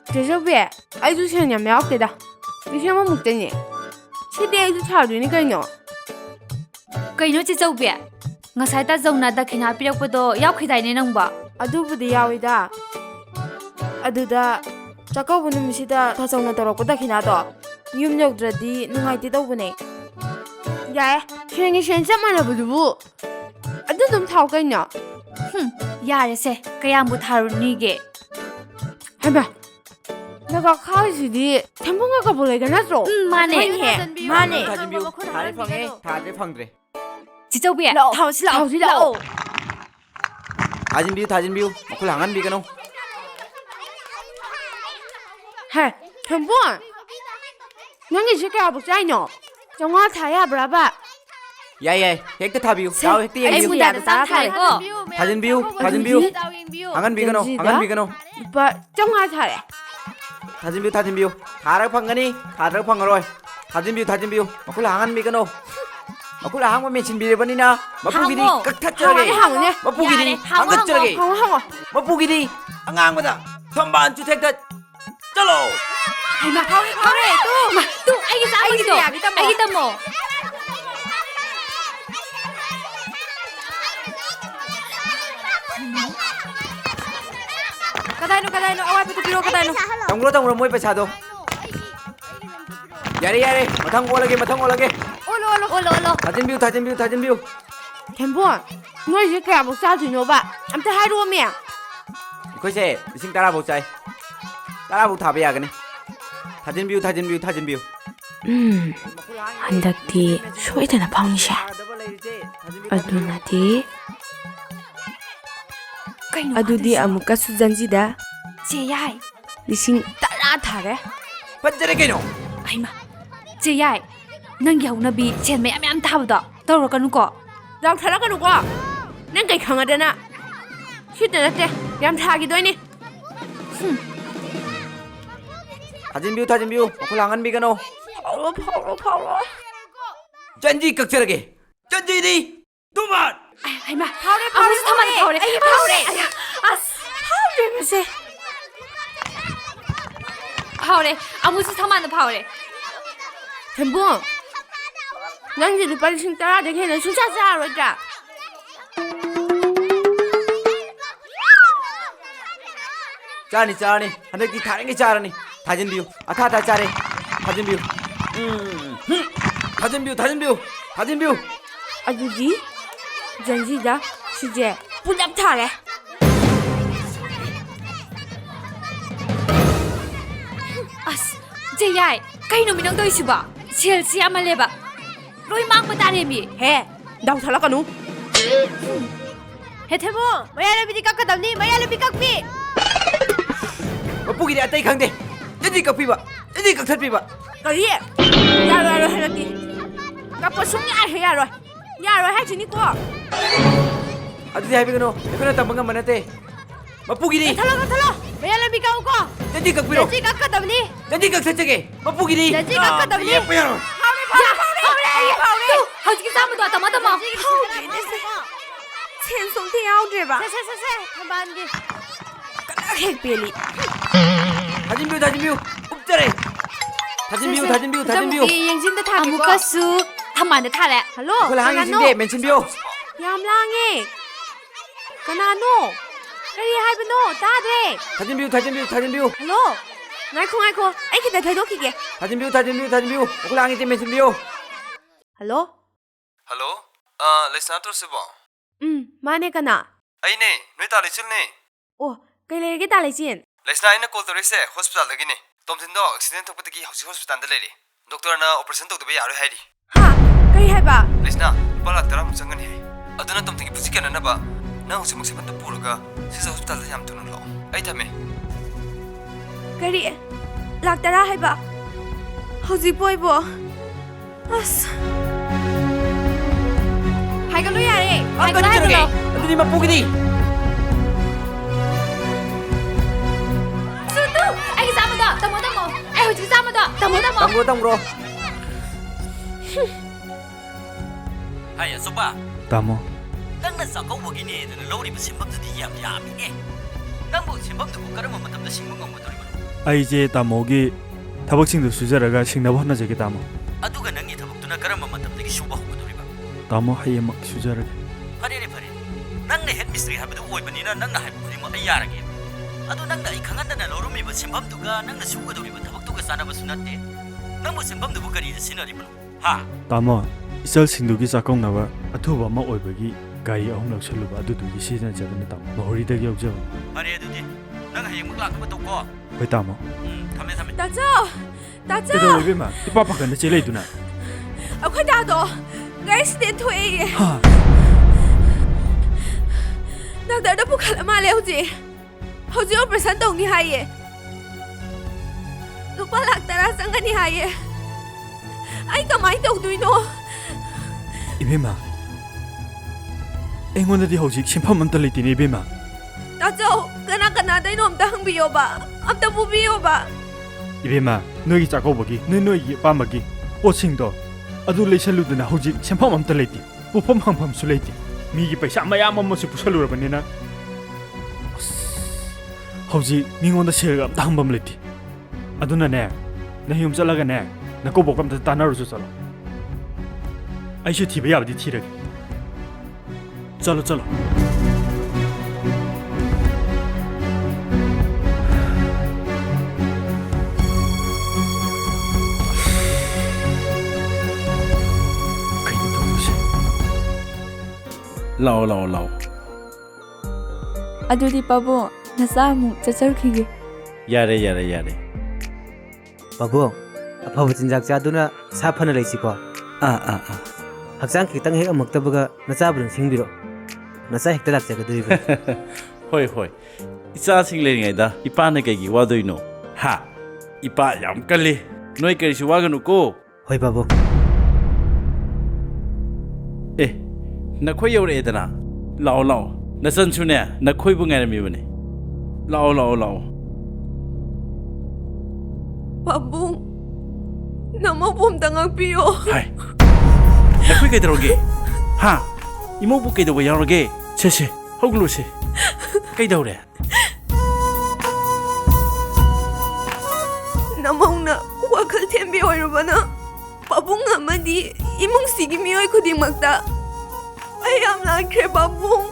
S2: 그래서 왜? 아이도 신이 매혹되다. 이 시험은 먹더니. 시대에도 차려니까요.
S9: ꯀꯩꯅꯣ ꯆꯤꯆꯧꯕꯤ ꯉꯁꯥꯏ ꯇꯥꯖꯧꯅ ꯗꯈꯤꯅꯥ ꯄꯤꯔꯛꯄꯗꯣ ꯌꯥꯎꯈꯤꯗꯥꯏꯅꯦ ꯅꯪꯕ
S1: ꯑꯗꯨꯕꯨꯗꯤ ꯌꯥꯎꯏꯗ ꯑꯗꯨꯗ ꯆꯥꯛꯀꯧꯕ ꯅꯨꯃꯤꯠꯁꯤꯗ ꯇꯥꯖꯧꯅ ꯇꯧꯔꯛꯄ ꯗꯈꯤꯅꯥꯗꯣ ꯌꯨꯝ ꯌꯧꯗ꯭ꯔꯗꯤ ꯅꯨꯡꯉꯥꯏꯇꯦ ꯇꯧꯕꯅꯦ ꯌꯥꯏ ꯁꯦꯟꯒꯤ ꯁꯦꯟ ꯆꯞ ꯃꯥꯟꯅꯕꯗꯨꯕꯨ ꯑꯗꯨ ꯑꯗꯨꯝ ꯊꯥꯎ ꯀꯩꯅꯣ
S9: ꯌꯥꯔꯦꯁꯦ ꯀꯌꯥꯝꯕꯨ ꯊꯥꯔꯨꯅꯤꯒꯦ
S1: ꯍꯩꯃꯥ 너가 카이시디 템봉가 가볼 애가 나죠?
S9: 마네
S1: 마네
S8: 다진비우 다들 펑해 다들 펑드래.
S9: 지저비야
S1: 타오시 라오
S8: 다진비우 그 항한 비가노.
S1: 해 템봉 너희 시계 아버지 아니요 정화 타야 브라바
S8: 야야 헥트 타비우 나우 헥트 예비우 다진비우 항한 비가노
S1: 오빠 정화 타래
S8: 다진비우 다락 펑가니 다락 펑가로이 다진비우 그 항한 비가노 그 항만 메친 비레버니나 마푸기디 깍탁저게 마푸기디 한긋저게 마푸기디 앙앙보다 선반 주택다 쩔로
S1: 아이마 가오래
S9: 또 알겠다 뭐
S1: 까다이노 아와이부터 비로 까다이노
S8: 당구로 모이 빠차도 यारे यारे मथंग ओलगे
S1: ꯑꯣꯜꯂꯣ ꯑꯣꯜꯂꯣ
S9: ꯑꯣꯜꯂꯣ
S8: थाजिनबियु
S1: ꯊꯦꯝꯕꯣꯡ ꯅꯣꯏꯁꯦ ꯀꯌꯥꯃꯨꯛ ꯆꯥꯗꯣꯏꯅꯣꯕ ꯑꯝꯇ ꯍꯥꯏꯔꯛꯑꯣꯃꯦ
S8: ꯑꯩꯈꯣꯏꯁꯦ ꯂꯤꯁꯤꯡ 10 ꯐꯥꯎ ꯆꯥꯏ 10 ꯐꯥꯎ ꯊꯥꯕ ꯌꯥꯒꯅꯤ थाजिनबियु
S1: ꯍꯟꯗꯛꯇꯤ ꯁꯣꯏꯗꯅ ꯐꯥꯎꯅꯤꯁꯦ ꯑꯗꯨꯅꯗꯤ
S9: ꯀꯩꯅꯣ
S1: ꯑꯗꯨꯗꯤ ꯑꯃꯨꯛꯀꯁꯨ ꯖꯟꯖꯤꯗ
S9: ꯆꯦ ꯌꯥꯏ
S1: ꯂꯤꯁꯤꯡ 10 ꯊꯥꯔꯦ
S8: ꯄꯟꯖꯔꯦ ꯀꯩꯅꯣ
S9: ꯑꯩꯃ ꯆꯦ ꯌꯥꯏ ꯅꯪꯒꯤ ꯍꯧꯅꯕꯤ ꯁꯦꯟ ꯃꯌꯥꯝ ꯊꯥꯕꯗꯣ ꯇꯧꯔꯛꯀꯅꯨꯀꯣ
S1: ꯂꯥꯎꯊꯠꯂꯛꯀꯅꯨꯀꯣ ꯅꯪ ꯀꯩ ꯈꯪꯉꯗꯅ ꯁꯤꯇ ꯅꯠꯇꯦ ꯌꯥꯝ ꯊꯥꯈꯤꯗꯣꯏꯅꯤ
S8: थाजिनबियु मखुल हांगनबिगनो
S1: ꯐꯥꯎꯔꯣ
S8: ꯆꯟꯖꯤ ꯀꯛꯆꯔꯒꯦ ꯆꯟꯖꯤꯗꯤ ꯇꯨꯃꯥꯟ
S9: ꯑꯩꯃ
S1: ꯐꯥꯎꯔꯦ
S9: ꯑꯃꯨꯛꯁꯨ ꯊꯃꯥꯟ ꯐꯥꯎꯔꯦ
S1: ꯑꯁ ꯐꯥꯎꯔꯦꯕꯁꯦ
S9: ꯐꯥꯎꯔꯦ ꯑꯃꯨꯛꯁꯨ ꯊꯃꯥꯟꯗ ꯐꯥꯎꯔꯦ
S1: ꯊꯦꯝꯕꯣꯡ ꯅꯪꯁꯦ ꯂꯨꯄꯥ ꯂꯤꯁꯤꯡ 10ꯗꯒꯤ ꯍꯦꯟꯅ ꯁꯨꯡꯆꯥ ꯆꯥꯔꯣꯏꯗ꯭ꯔꯥ
S8: चारनी हंदकी थारेंगे चारनी थाजिनबियु अथा चारे थाजिनबियु थाजिनबियु
S1: ꯑꯗꯨꯗꯤ ꯖꯟꯖꯤꯗ ꯁꯤꯁꯦ ꯄꯨꯂꯞ ꯊꯥꯔꯦ
S9: ꯑꯁ ꯆꯦ ꯌꯥꯏ ꯀꯩꯅꯣ ꯃꯤ ꯅꯪ ꯇꯧꯏꯁꯤꯕꯣ ꯁꯦꯜꯁꯤ ꯌꯥꯝꯃꯜꯂꯦꯕ ꯂꯣꯏ ꯃꯥꯡꯕ ꯇꯥꯔꯦꯃꯤ
S1: ꯍꯦ ꯗꯥꯎꯊꯠꯂꯛꯀꯅꯨ
S9: ꯍꯦ ꯊꯦꯝꯕꯣꯡ
S1: ꯃꯌꯥ ꯂꯝꯕꯤꯗꯤ ꯀꯛꯀꯗꯕꯅꯤ ꯃꯌꯥ ꯂꯝꯕꯤ ꯀꯛꯄꯤ
S8: ꯃꯄꯨꯒꯤꯗꯤ ꯑꯇꯩ ꯈꯪꯗꯦ ꯆꯟꯖꯤ ꯀꯛꯄꯤꯕ ꯆꯟꯖꯤ ꯀꯛꯊꯠꯄꯤꯕ
S1: ꯀꯔꯤ ꯌꯥꯔꯣꯏ ꯍꯟꯗꯛꯇꯤ ꯀꯛꯄ ꯁꯨꯡꯌꯥ ꯌꯥꯔꯣꯏ ꯍꯥꯏꯁꯤꯅꯤꯀꯣ
S8: ꯑꯗꯨꯗꯤ ꯍꯥꯏꯕꯤꯒꯅꯣ ꯑꯩꯈꯣꯏꯅ ꯇꯝꯕ ꯉꯝꯕ ꯅꯠꯇꯦ ꯃꯄꯨꯒꯤꯗꯤ
S1: ꯊꯠꯂꯣ ꯃꯌꯥ ꯂꯝꯕꯤ ꯀꯛꯎꯀꯣ
S8: ꯆꯟꯖꯤ ꯀꯛꯄꯤꯔꯣ
S1: ꯖꯟꯖꯤ ꯀꯛꯀꯗꯕꯅꯤ
S8: ꯆꯟꯖꯤ ꯀꯛꯊꯠꯆꯒꯦ ꯃꯄꯨꯒꯤꯗꯤ
S1: ꯖꯟꯖꯤ ꯀꯛꯀꯗꯕꯅꯤ
S8: ꯌꯦꯛꯄ ꯌꯥꯔꯣꯏ
S1: ꯐꯥꯎꯔꯦ
S9: ꯍꯧꯖꯤꯛꯀꯤ ꯆꯥꯝꯃꯗꯣ ꯇꯝꯃꯣ
S1: ꯁꯦꯟ ꯁꯨꯝꯇ ꯌꯥꯎꯗ꯭ꯔꯦꯕ ꯁꯦ ꯊꯝꯕꯥꯜꯒꯤ ꯀꯅꯥ ꯍꯦꯛ ꯄꯦꯜꯂꯤ
S8: थाजिनबियु उपजरे थाजिनबियु
S1: ꯌꯦꯡꯖꯤꯟꯗ ꯊꯥꯒꯦꯀꯣ
S9: ꯑꯃꯨꯛꯀꯁꯨ ꯊꯃꯥꯟꯗ ꯊꯥꯔꯦ
S1: ꯍꯜꯂꯣ
S8: ꯃꯈꯨꯜ
S1: ꯀꯅꯥꯅꯣ
S8: ꯍꯥꯡꯉꯤꯁꯤꯡꯗꯤ ꯃꯦꯟꯁꯤꯟꯕꯤꯌꯨ
S1: ꯌꯥꯝ ꯂꯥꯡꯉꯦ ꯀꯅꯥꯅꯣ ꯀꯔꯤ ꯍꯥꯏꯕꯅꯣ ꯇꯥꯗ꯭ꯔꯦ
S8: थाजिनबियु
S1: ꯍꯜꯂꯣ ꯉꯥꯏꯈꯣ ꯑꯩ ꯈꯤꯇ ꯊꯩꯗꯣꯛꯈꯤꯒꯦ
S8: थाजिनबियु मखुल हांगीते मेंसिनबियु
S1: ꯍꯜꯂꯣ
S10: हेलो लेसना तुरसिबो
S1: ꯃꯥꯅꯦ ꯀꯅꯥ
S10: ꯑꯩꯅꯦ ꯅꯣꯏ ꯇꯥ ꯂꯩꯆꯤꯜꯅꯦ
S1: ꯑꯣ ꯀꯩ ꯂꯩꯔꯒꯦ ꯇꯥ ꯂꯩꯆꯤꯟ
S10: लेसना ꯑꯩꯅ ꯀꯣꯜ ꯇꯧꯔꯤꯁꯦ ꯍꯣꯁꯄꯤꯇꯥꯜꯗꯒꯤꯅꯦ ꯇꯣꯝꯊꯤꯟꯗꯣ ꯑꯦꯛꯁꯤꯗꯦꯟ ꯊꯣꯛꯄꯗꯒꯤ ꯍꯧꯖꯤꯛ ꯍꯣꯁꯄꯤꯇꯥꯜꯗ ꯂꯩꯔꯤ ꯗꯣꯛꯇꯔꯅ ꯑꯣꯄꯔꯦꯁꯟ ꯇꯧꯗꯕ ꯌꯥꯔꯣꯏ ꯍꯥꯏꯔꯤ
S1: ꯍꯥ ꯀꯔꯤ ꯍꯥꯏꯕ
S10: लेसना ꯂꯨꯄꯥ ꯂꯥꯛ 10 ꯃꯨꯛ ꯆꯪꯒꯅꯤ ꯍꯥꯏ ꯑꯗꯨꯅ ꯇꯣꯝꯊꯤꯟꯒꯤ ꯄꯨꯟꯁꯤ ꯀꯟꯅꯅꯕ ꯅꯪ ꯍꯧꯖꯤꯛꯃꯛ ꯁꯦꯝꯕꯟꯗ ꯄꯨꯔꯒ ꯁꯤꯖ ꯍꯣꯁꯄꯤꯇꯥꯜꯗ ꯌꯥꯝ ꯊꯨꯅ ꯂꯥꯛꯑꯣ ꯑꯩ ꯊꯝꯃꯦ
S1: ꯀꯔꯤ ꯂꯥꯛ 10 ꯍꯥꯏꯕ ꯍꯧꯖꯤꯛ ꯄꯣꯏꯕꯣ ꯑꯁ ꯍꯥꯏꯒꯠꯂꯣ ꯌꯥꯔꯦ
S8: हाइगनो अदुदि मपुगिदि
S9: 수두 아기 싸무다 ತಮ್ಮೋ 아이 호지 싸무다 ತಮ್ಮೋ
S8: तंग्रो
S2: 하야 소빠
S7: तामो
S2: ꯅꯪꯅ ꯆꯥꯛꯀꯧꯕꯒꯤꯅꯦ ꯑꯗꯨꯅ ꯂꯧꯔꯤꯕ ꯁꯤꯟꯐꯝꯗꯨꯗꯤ ꯌꯥꯝ ꯌꯥꯝꯃꯤꯅꯦ ꯅꯪꯕꯨ ꯁꯤꯟꯐꯝꯗꯨꯕꯨ ꯀꯔꯝꯕ ꯃꯇꯝꯗ ꯁꯤꯡꯕ ꯉꯝꯒꯗꯧꯔꯤꯕꯅꯣ
S7: ꯑꯩꯁꯦ ꯇꯥꯃꯣꯒꯤ ꯊꯕꯛꯁꯤꯡꯗꯨ ꯁꯨꯖꯔꯒ ꯁꯤꯡꯅꯕ ꯍꯣꯠꯅꯖꯒꯦ ꯇꯥꯃꯣ
S2: ꯑꯗꯨꯒ ꯅꯪꯒꯤ ꯊꯕꯛꯇꯨꯅ ꯀꯔꯝꯕ ꯃꯇꯝꯗꯒꯤ ꯁꯨꯕ ꯍꯧꯒꯗꯧꯔꯤꯕ
S7: ꯇꯥꯃꯣ ꯍꯌꯦꯡꯃꯛ ꯁꯨꯖꯔꯒꯦ
S2: ꯐꯔꯦꯅꯦ ꯅꯪꯅ ꯍꯦꯗ ꯃꯤꯁꯇ꯭ꯔꯤ ꯍꯥꯏꯕꯗꯨ ꯑꯣꯏꯕꯅꯤꯅ ꯅꯪꯅ ꯍꯥꯏꯕ ꯈꯨꯗꯤꯡꯃꯛ ꯑꯩ ꯌꯥꯔꯒꯦ ꯑꯗꯨ ꯅꯪꯅ ꯑꯩ ꯈꯪꯍꯟꯗꯅ ꯂꯧꯔꯝꯃꯤꯕ ꯁꯤꯟꯐꯝꯗꯨꯒ ꯅꯪꯅ ꯁꯨꯒꯗꯧꯔꯤꯕ ꯊꯕꯛꯇꯨꯒ ꯆꯥꯟꯅꯕꯁꯨ ꯅꯠꯇꯦ ꯅꯪꯕꯨ ꯁꯤꯟꯐꯝꯗꯨꯕꯨ ꯀꯔꯤꯗ ꯁꯤꯖꯤꯟꯅꯔꯤꯕꯅꯣ ꯍꯥ
S7: ꯇꯥꯃꯣ ꯏꯆꯜꯁꯤꯡꯗꯨꯒꯤ ꯆꯥꯛꯀꯧꯅꯕ ꯑꯊꯨꯕ ꯑꯃ ꯑꯣꯏꯕꯒꯤ ꯒꯥꯔꯤ 3 ꯂꯧꯁꯜꯂꯨꯕ ꯑꯗꯨꯗꯨꯒꯤ ꯁꯤꯖꯤꯟꯅꯖꯕꯅꯤ ꯇꯥꯃꯣ ꯃꯍꯣꯔꯤꯗꯒꯤ ꯌꯧꯖꯕꯅꯤ
S2: ꯐꯔꯦ ꯑꯗꯨꯗꯤ ꯅꯪ ꯍꯌꯦꯡꯃꯛ ꯂꯥꯛꯅꯕ ꯇꯧꯀꯣ
S7: ꯍꯣꯏ ꯇꯥꯃꯣ
S2: ꯊꯝꯃꯦ
S1: ꯇꯥꯆꯣ
S7: ꯀꯩꯗꯧꯔꯦ ꯏꯕꯦꯝꯃ ꯏꯄꯥ ꯄꯥꯈꯠꯅ ꯆꯦꯜꯂꯛꯏꯗꯨꯅ
S1: ꯑꯩꯈꯣꯏ ꯗꯥꯗꯣ ꯒꯥꯔꯤ ꯑꯦꯛꯁꯤꯗꯦꯟ ꯊꯣꯛꯑꯦꯌꯦ
S7: ꯍꯥ
S1: ꯗꯥꯛꯇꯔꯗ ꯄꯨꯈꯠꯂ ꯃꯥꯜꯂꯦ ꯍꯧꯖꯤꯛ ꯑꯣꯄꯔꯦꯁꯟ ꯇꯧꯅꯤ ꯍꯥꯏꯌꯦ ꯂꯨꯄꯥ ꯂꯥꯛ 10 ꯆꯪꯒꯅꯤ ꯍꯥꯏꯌꯦ ꯑꯩ ꯀꯃꯥꯏꯅ ꯇꯧꯗꯣꯏꯅꯣ
S7: 이베마 ꯑꯩꯉꯣꯟꯗꯗꯤ ꯍꯧꯖꯤꯛ ꯁꯤꯟꯐꯝ ꯑꯝꯇ ꯂꯩꯇꯦꯅꯦ 이베마
S1: ꯇꯥꯆꯧ ꯀꯅꯥꯗꯩꯅꯣ ꯑꯝꯇ ꯍꯪꯕꯤꯌꯣꯕ ꯑꯝꯇ ꯄꯨꯕꯤꯌꯣꯕ
S7: 이베마 ꯅꯣꯏꯒꯤ ꯆꯥꯛꯀꯧꯕꯒꯤ ꯅꯣꯏꯒꯤ ꯑꯄꯥꯝꯕꯒꯤ ꯄꯣꯠꯁꯤꯡꯗꯣ ꯑꯗꯨ ꯂꯩꯁꯜꯂꯨꯗꯅ ꯍꯧꯖꯤꯛ ꯁꯤꯟꯐꯝ ꯑꯝꯇ ꯂꯩꯇꯦ ꯄꯨꯐꯝ ꯍꯪꯐꯝꯁꯨ ꯂꯩꯇꯦ ꯃꯤꯒꯤ ꯄꯩꯁꯥ ꯃꯌꯥꯝ ꯑꯃꯁꯨ ꯄꯨꯁꯜꯂꯨꯔꯕꯅꯤꯅ ꯍꯧꯖꯤꯛ ꯃꯤꯉꯣꯟꯗ ꯁꯦꯜꯒ ꯑꯝꯇ ꯍꯪꯐꯝ ꯂꯩꯇꯦ ꯑꯗꯨꯅꯅꯦ ꯅꯌꯨꯝ ꯆꯠꯂꯒꯅꯦ ꯅꯀꯧꯕꯣꯛ ꯑꯝꯇ ꯇꯥꯟꯅꯔꯨꯁꯨ ꯆꯠꯂꯣ ꯑꯩꯁꯨ ꯊꯤꯕ ꯌꯥꯕꯗꯤ ꯊꯤꯔꯒꯦ चलो
S2: ꯂꯥꯛꯑꯣ ꯂꯥꯛꯑꯣ ꯂꯥꯛꯑꯣ
S5: ꯑꯗꯨꯗꯤ ꯄꯥꯕꯨꯡ ꯅꯆꯥ ꯑꯃꯨꯛ ꯆꯠꯆꯔꯨꯈꯤꯒꯦ
S2: ꯌꯥꯔꯦ ꯌꯥꯔꯦ ꯌꯥꯔꯦ
S6: ꯄꯥꯕꯨꯡ ꯑꯐꯕ ꯆꯤꯟꯖꯥꯛ ꯆꯥꯗꯨꯅ ꯁꯥ ꯐꯅ ꯂꯩꯁꯤꯀꯣ
S2: ꯑꯥ
S6: ꯍꯛꯆꯥꯡ ꯈꯤꯇꯪ ꯍꯦꯛ ꯑꯃꯨꯛꯇꯕꯒ ꯅꯆꯥꯕꯨ ꯅꯤꯡꯁꯤꯡꯕꯤꯔꯣ ꯅꯆꯥ ꯍꯦꯛꯇ ꯂꯥꯛꯆꯒꯗꯣꯔꯤꯕ
S2: ꯍꯣꯏ ꯍꯣꯏ ꯏꯆꯥꯁꯤꯡ ꯂꯩꯔꯤꯉꯩꯗ ꯏꯄꯥꯅ ꯀꯩꯒꯤ ꯋꯥꯗꯣꯏꯅꯣ ꯍꯥ ꯏꯄꯥ ꯌꯥꯝ ꯀꯜꯂꯤ ꯅꯣꯏ ꯀꯔꯤꯁꯨ ꯋꯥꯒꯅꯨꯀꯣ
S6: ꯍꯣꯏ ꯄꯥꯕꯨꯡ
S2: ꯑꯦ ꯅꯈꯣꯏ ꯌꯧꯔꯛꯑꯦꯗꯅ ꯂꯥꯛꯑꯣ ꯂꯥꯛꯑꯣ ꯅꯆꯟꯁꯨꯅꯦ ꯅꯈꯣꯏꯕꯨ ꯉꯥꯏꯔꯝꯃꯤꯕꯅꯦ ꯂꯥꯛꯑꯣ ꯂꯥꯛꯑꯣ ꯂꯥꯛꯑꯣ
S1: ꯄꯥꯕꯨꯡ ꯅꯃꯧꯕꯨ ꯑꯝꯇ ꯉꯥꯛꯄꯤꯌꯣ
S2: ꯍꯥꯏ ꯅꯈꯣꯏ ꯀꯩꯗꯧꯔꯒꯦ ꯍꯥ ꯏꯃꯧꯕꯨ ꯀꯩꯗꯧꯕ ꯌꯥꯎꯔꯒꯦ ꯁꯦ ꯍꯧꯒꯠꯂꯨꯁꯦ ꯀꯩꯗꯧꯔꯦ
S1: ꯅꯃꯧꯅ ꯋꯥꯈꯜ ꯊꯦꯝꯕꯤ ꯑꯣꯏꯔꯨꯕꯅ ꯄꯥꯕꯨꯡ ꯑꯃꯗꯤ ꯏꯃꯨꯡꯁꯤꯒꯤ ꯃꯤꯑꯣꯏ ꯈꯨꯗꯤꯡꯃꯛꯇ ꯑꯩ ꯌꯥꯝ ꯂꯥꯟꯈ꯭ꯔꯦ ꯄꯥꯕꯨꯡ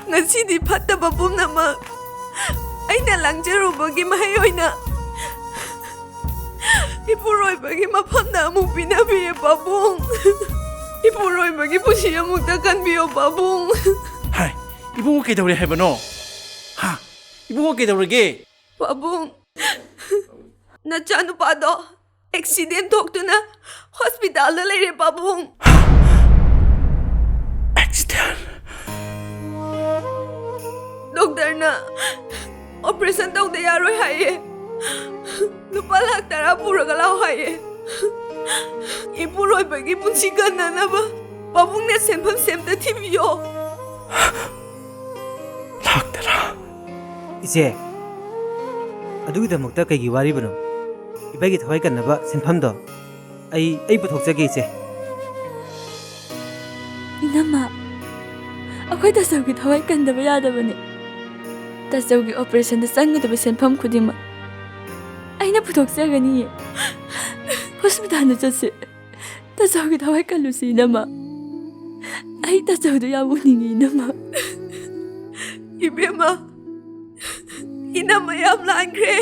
S1: ꯉꯁꯤꯗꯤ ꯐꯠꯇꯕ ꯄꯨꯝꯅꯃꯛ ꯑꯩꯅ ꯂꯥꯡꯖꯔꯨꯕꯒꯤ ꯃꯍꯩ ꯑꯣꯏꯅ ꯏꯄꯨꯔꯣꯏꯕꯒꯤ ꯃꯐꯝꯗ ꯑꯃꯨꯛ ꯄꯤꯅꯕꯤꯔꯦ ꯄꯥꯕꯨꯡ ꯏꯄꯨꯔꯣꯏꯕꯒꯤ ꯄꯨꯟꯁꯤ ꯑꯃꯨꯛꯇ ꯀꯟꯕꯤꯌꯣ ꯄꯥꯕꯨꯡ
S2: ꯍꯥꯏ ꯏꯕꯨꯡꯉꯣ ꯀꯩꯗꯧꯔꯦ ꯍꯥꯏꯕꯅꯣ ꯍꯥ ꯏꯕꯨꯡꯉꯣ ꯀꯩꯗꯧꯔꯒꯦ
S1: ꯄꯥꯕꯨꯡ ꯅꯆꯥꯅꯨꯄꯥꯗꯣ ꯑꯦꯛꯁꯤꯗꯦꯟ ꯊꯣꯛꯇꯨꯅ ꯍꯣꯁꯄꯤꯇꯥꯜꯗ ꯂꯩꯔꯦ ꯄꯥꯕꯨꯡ
S2: ꯑꯦꯛꯁꯤꯗꯦꯟ
S1: ꯗꯣꯛꯇꯔꯅ ꯑꯣꯄꯔꯦꯁꯟ ꯇꯧꯗ ꯌꯥꯔꯣꯏ ꯍꯥꯏꯌꯦ ꯂꯨꯄꯥ ꯂꯥꯛ 10 ꯄꯨꯔꯒ ꯂꯥꯛꯑꯣ ꯍꯥꯏꯌꯦ ꯏꯄꯨꯔꯣꯏꯕꯒꯤ ꯄꯨꯟꯁꯤ ꯀꯟꯅꯅꯕ ꯄꯥꯕꯨꯡꯅ ꯁꯦꯟꯐꯝ ꯁꯦꯝꯇ ꯊꯤꯕꯤꯌꯣ
S2: ꯂꯥꯛ 10
S6: 이제 ꯑꯗꯨꯒꯤꯗꯃꯛꯇ ꯀꯩꯒꯤ ꯋꯥꯔꯤꯕꯅꯣ 이백이 ꯊꯋꯥꯏ ꯀꯟꯅꯕ ꯁꯤꯟꯐꯝꯗꯣ ꯑꯩ ꯄꯨꯊꯣꯛꯆꯒꯦ 이제
S5: 이남아 ꯑꯩꯈꯣꯏ ꯇꯥꯆꯧꯒꯤ ꯊꯋꯥꯏ ꯀꯟꯗꯕ ꯌꯥꯗꯕꯅꯦ ꯇꯥꯆꯧꯒꯤ ꯑꯣꯄꯔꯦꯁꯟꯗ ꯆꯪꯒꯗꯕ ꯁꯦꯟꯐꯝ ꯈꯨꯗꯤꯡꯃꯛ ꯑꯩꯅ ꯄꯨꯊꯣꯛꯆꯒꯅꯤꯌꯦ ꯍꯣꯁꯄꯤꯇꯥꯜꯗ ꯆꯠꯁꯦ ꯇꯥꯆꯧꯒꯤ ꯊꯋꯥꯏ ꯀꯜꯂꯨꯁꯤ 이남아 ꯑꯩ ꯇꯥꯆꯧꯗꯣ ꯌꯥꯝ ꯎꯅꯤꯡꯉꯤ 이남아
S1: 이베마 이남아 ꯌꯥꯝ ꯂꯥꯟꯈ꯭ꯔꯦ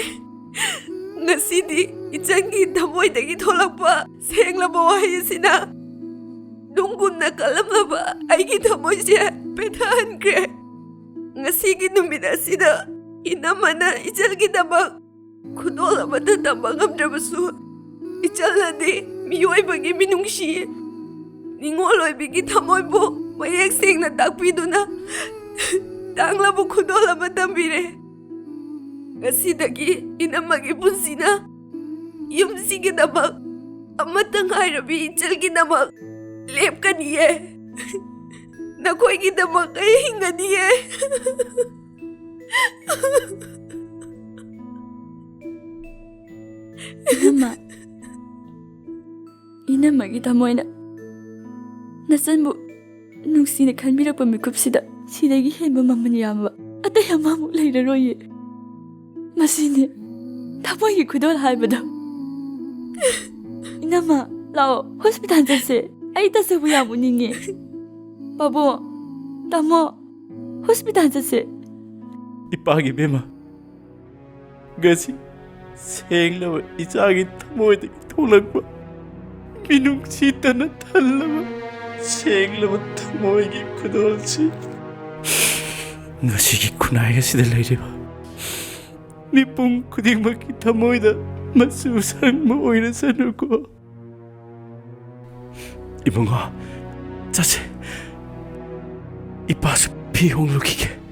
S1: ꯉꯁꯤꯗꯤ 이ꯆꯪꯒꯤ ꯊꯃꯣꯏꯗꯒꯤ ꯊꯣꯛꯂꯛꯄ ꯁꯦꯡꯂꯕ ꯋꯥꯍꯩꯁꯤꯅ ꯅꯨꯡꯒꯨꯝꯅ ꯀꯜꯂꯝꯂꯕ ꯑꯩꯒꯤ ꯊꯃꯣꯏꯁꯦ ꯄꯦꯊꯍꯟꯈ꯭ꯔꯦ ꯉꯁꯤꯒꯤ ꯅꯨꯃꯤꯠ ꯑꯁꯤꯗ 이남아ꯅ 이ꯆꯜꯒꯤꯗꯃꯛ ꯈꯨꯗꯣꯜ ꯑꯃꯠꯇ ꯇꯝꯕ ꯉꯝꯗ꯭ꯔꯕꯁꯨ 이ꯆꯜꯅꯗꯤ ꯃꯤꯑꯣꯏꯕꯒꯤ ꯃꯤꯅꯨꯡꯁꯤ ꯅꯤꯡꯉꯣꯜ ꯑꯣꯏꯕꯤꯒꯤ ꯊꯃꯣꯏꯕꯨ ꯃꯌꯦꯛ ꯁꯦꯡꯅ ꯇꯥꯛꯄꯤꯗꯨꯅ ꯇꯥꯡꯂꯕ ꯈꯨꯗꯣꯜ ꯑꯃ ꯇꯝꯕꯤꯔꯦ ꯉꯁꯤꯗꯒꯤ 이남아ꯒꯤ ꯄꯨꯟꯁꯤꯅ ꯌꯨꯝꯁꯤꯒꯤꯗꯃꯛ ꯑꯃꯠꯇ ꯉꯥꯏꯔꯕꯤ 이ꯆꯜꯒꯤꯗꯃꯛ ꯂꯦꯞꯀꯅꯤꯌꯦ ꯅꯈꯣꯏꯒꯤꯗꯃꯛ ꯑꯩ ꯍꯤꯡꯒꯅꯤꯌꯦ
S5: 이남아ꯒꯤ ꯊꯃꯣꯏꯅ ꯅꯆꯟꯕꯨ ꯅꯨꯡꯁꯤꯅ ꯈꯟꯕꯤꯔꯛꯄ ꯃꯤꯀꯨꯞꯁꯤꯗ ꯁꯤꯗꯒꯤ ꯍꯦꯟꯕ ꯃꯃꯜ ꯌꯥꯝꯕ ꯑꯇꯩ ꯑꯃꯃꯨꯛ ꯂꯩꯔꯔꯣꯏꯌꯦ ꯃꯁꯤꯅꯤ ꯊꯃꯣꯏꯒꯤ ꯈꯨꯗꯣꯜ ꯍꯥꯏꯕꯗꯣ 이남아 ꯂꯥꯛꯑꯣ ꯍꯣꯁꯄꯤꯇꯥꯜ ꯆꯠꯁꯦ ꯑꯩ ꯇꯥꯆꯧꯕꯨ ꯌꯥꯝ ꯎꯅꯤꯡꯉꯦ ꯄꯥꯕꯨꯡ ꯇꯥꯃꯣ ꯍꯣꯁꯄꯤꯇꯥꯜ ꯆꯠꯁꯦ
S2: ꯏꯄꯥꯒꯤ ꯕꯦꯝꯃ ꯉꯁꯤ ꯁꯦꯡꯂꯕ ꯏꯆꯥꯒꯤ ꯊꯃꯣꯏꯗꯒꯤ ꯊꯣꯛꯂꯛꯄ ꯃꯤꯅꯨꯡꯁꯤꯇꯅ ꯊꯜꯂꯕ ꯁꯦꯡꯂꯕ ꯊꯃꯣꯏꯒꯤ ꯈꯨꯗꯣꯜꯁꯤ ꯉꯁꯤꯒꯤ ꯈꯨꯟꯅꯥꯏ ꯑꯁꯤꯗ ꯂꯩꯔꯤꯕ ꯃꯤꯄꯨꯝ ꯈꯨꯗꯤꯡꯃꯛꯀꯤ ꯊꯃꯣꯏꯗ ꯃꯆꯨ ꯁꯪꯕ ꯑꯣꯏꯔꯁꯅꯨꯀꯣ 이봉아, 자세, 이빠서 비 홍록이게.